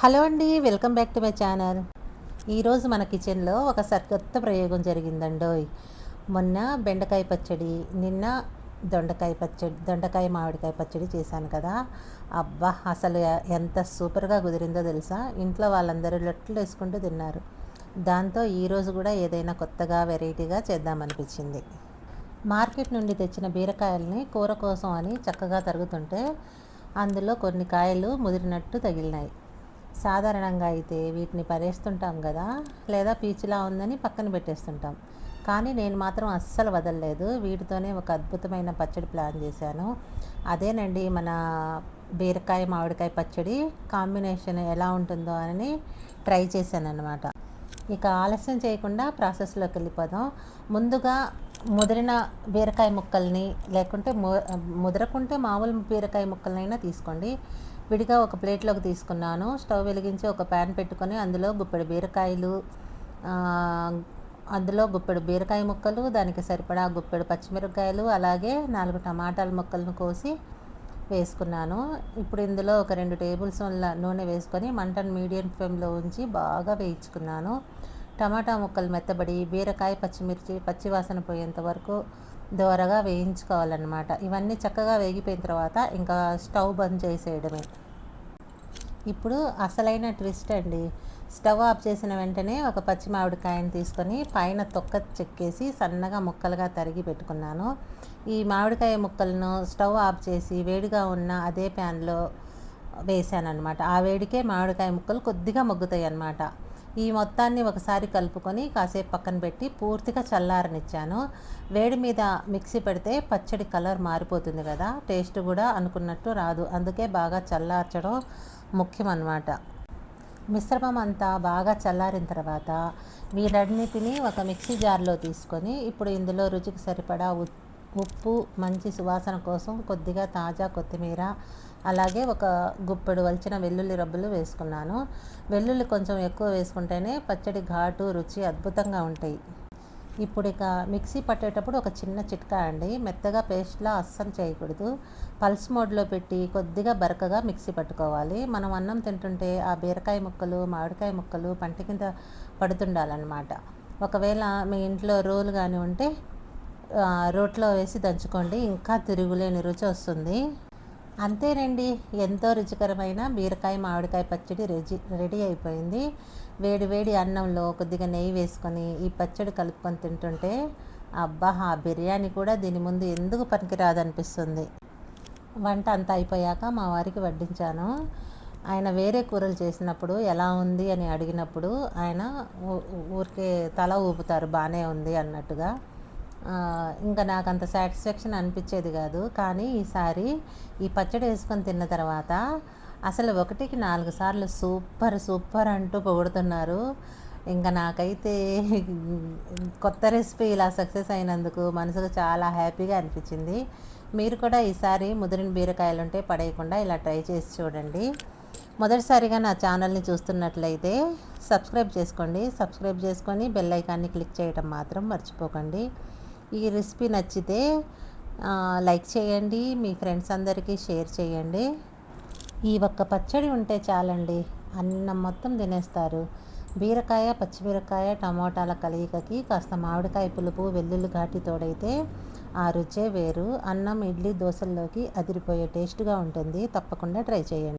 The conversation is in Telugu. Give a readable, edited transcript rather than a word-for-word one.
హలో అండి, welcome back to my channel. ఈరోజు మన కిచెన్లో ఒక సరికొత్త ప్రయోగం జరిగిందండోయ్. మొన్న బెండకాయ పచ్చడి, నిన్న దొండకాయ మామిడికాయ పచ్చడి చేశాను కదా. అబ్బా, అసలు ఎంత సూపర్గా కుదిరిందో తెలుసా. ఇంట్లో వాళ్ళందరూ లొట్టలు వేసుకుంటూ తిన్నారు. దాంతో ఈరోజు కూడా ఏదైనా కొత్తగా వెరైటీగా చేద్దామనిపించింది. మార్కెట్ నుండి తెచ్చిన బీరకాయల్ని కూర కోసం అని చక్కగా తరుగుతుంటే అందులో కొన్ని కాయలు ముదిరినట్టు తగిలినాయి. సాధారణంగా అయితే వీటిని పడేస్తుంటాం కదా, లేదా పీచులా ఉందని పక్కన పెట్టేస్తుంటాం. కానీ నేను మాత్రం అస్సలు వదలలేదు. వీటితోనే ఒక అద్భుతమైన పచ్చడి ప్లాన్ చేశాను. అదేనండి మన బీరకాయ మామిడికాయ పచ్చడి కాంబినేషన్ ఎలా ఉంటుందో అని ట్రై చేశాను అన్నమాట. ఇక ఆలస్యం చేయకుండా ప్రాసెస్లోకి వెళ్ళిపోదాం. ముందుగా ముదిరిన బీరకాయ ముక్కల్ని, లేకుంటే ముదరకుంటే మామూలు బీరకాయ ముక్కలనైనా తీసుకోండి. విడిగా ఒక ప్లేట్లోకి తీసుకున్నాను. స్టవ్ వెలిగించి ఒక ప్యాన్ పెట్టుకొని అందులో గుప్పెడు బీరకాయలు, అందులో గుప్పెడు బీరకాయ ముక్కలు, దానికి సరిపడా గుప్పెడు పచ్చిమిరపకాయలు, అలాగే 4 టమాటాల ముక్కలను కోసి వేసుకున్నాను. ఇప్పుడు ఇందులో ఒక 2 టేబుల్ స్పూన్ల నూనె వేసుకొని మంటను మీడియం ఫ్లేమ్లో ఉంచి బాగా వేయించుకున్నాను. టమాటా ముక్కలు మెత్తబడి బీరకాయ పచ్చిమిర్చి పచ్చివాసన పోయేంత వరకు దోరగా వేయించుకోవాలన్నమాట. ఇవన్నీ చక్కగా వేగిపోయిన తర్వాత ఇంకా స్టవ్ బంద్ చేసేయడమే. ఇప్పుడు అసలైన ట్విస్ట్ అండి. స్టవ్ ఆఫ్ చేసిన వెంటనే ఒక పచ్చి మామిడికాయని తీసుకొని పైన తొక్క చెక్కేసి సన్నగా ముక్కలుగా తరిగి పెట్టుకున్నాను. ఈ మామిడికాయ ముక్కలను స్టవ్ ఆఫ్ చేసి వేడిగా ఉన్న అదే ప్యాన్లో వేసాను అనమాట. ఆ వేడికే మామిడికాయ ముక్కలు కొద్దిగా మగ్గుతాయి అన్నమాట. ఈ మొత్తాన్ని ఒకసారి కలుపుకొని కాసేపు పక్కన పెట్టి పూర్తిగా చల్లారనిచ్చాను. వేడి మీద మిక్సీ పెడితే పచ్చడి కలర్ మారిపోతుంది కదా, టేస్ట్ కూడా అనుకున్నట్టు రాదు. అందుకే బాగా చల్లార్చడం ముఖ్యం అన్నమాట. మిశ్రమం అంతా బాగా చల్లారిన తర్వాత వీటన్నిటిని ఒక మిక్సీ జార్లో తీసుకొని ఇప్పుడు ఇందులో రుచికి సరిపడా ఉప్పు, మంచి సువాసన కోసం కొద్దిగా తాజా కొత్తిమీర, అలాగే ఒక గుప్పెడు వలిచిన వెల్లుల్లి రబ్బలు వేసుకున్నాను. వెల్లుల్లి కొంచెం ఎక్కువ వేసుకుంటేనే పచ్చడి ఘాటు రుచి అద్భుతంగా ఉంటాయి. ఇప్పుడు ఇక మిక్సీ పట్టేటప్పుడు ఒక చిన్న చిట్కా అండి. మెత్తగా పేస్ట్లా అస్సలు చేయకూడదు. పల్స్ మోడ్లో పెట్టి కొద్దిగా బరకగా మిక్సీ పట్టుకోవాలి. మనం అన్నం తింటుంటే ఆ బీరకాయ ముక్కలు, మామిడికాయ ముక్కలు పంట కింద పడుతుండాలన్నమాట. ఒకవేళ మీ ఇంట్లో రోలు కానీ ఉంటే రోట్లో వేసి దంచుకోండి, ఇంకా తిరుగులేని రుచి వస్తుంది. అంతేనండి, ఎంతో రుచికరమైన బీరకాయ మామిడికాయ పచ్చడి రెడీ అయిపోయింది. వేడి వేడి అన్నంలో కొద్దిగా నెయ్యి వేసుకొని ఈ పచ్చడి కలుపుకొని తింటుంటే అబ్బా, ఆ బిర్యానీ కూడా దీని ముందు ఎందుకు పనికిరాదనిపిస్తుంది. వంట అంతా అయిపోయాక మా వారికి వడ్డించాను. ఆయన వేరే కూరలు చేసినప్పుడు ఎలా ఉంది అని అడిగినప్పుడు ఆయన ఊరికే తల ఊపుతారు, బాగానే ఉంది అన్నట్టుగా. ఇంకా నాకు అంత సాటిస్ఫాక్షన్ అనిపించేది కాదు. కానీ ఈసారి ఈ పచ్చడి వేసుకొని తిన్న తర్వాత అసలు 1కి 4 సార్లు సూపర్ సూపర్ అంటూ పొగుడుతున్నారు. ఇంకా నాకైతే కొత్త రెసిపీ ఇలా సక్సెస్ అయినందుకు మనసుకు చాలా హ్యాపీగా అనిపించింది. మీరు కూడా ఈసారి ముదిరిన బీరకాయలు ఉంటే పడేయకుండా ఇలా ట్రై చేసి చూడండి. మొదటిసారిగా నా ఛానల్ని చూస్తున్నట్లయితే సబ్స్క్రైబ్ చేసుకోండి. సబ్స్క్రైబ్ చేసుకొని బెల్ ఐకాన్ని క్లిక్ చేయడం మాత్రం మర్చిపోకండి. ఈ రెసిపీ నచ్చితే లైక్ చేయండి, మీ ఫ్రెండ్స్ అందరికీ షేర్ చేయండి. ఈ ఒక్క పచ్చడి ఉంటే చాలండి, అన్నం మొత్తం తినేస్తారు. బీరకాయ, పచ్చిమిరకాయ, టమోటాల కలయికకి కాస్త మామిడికాయ పులుపు, వెల్లుల్లి ఘాటి తోడైతే ఆ రుచే వేరు. అన్నం, ఇడ్లీ, దోశల్లోకి అదిరిపోయే టేస్ట్గా ఉంటుంది. తప్పకుండా ట్రై చేయండి.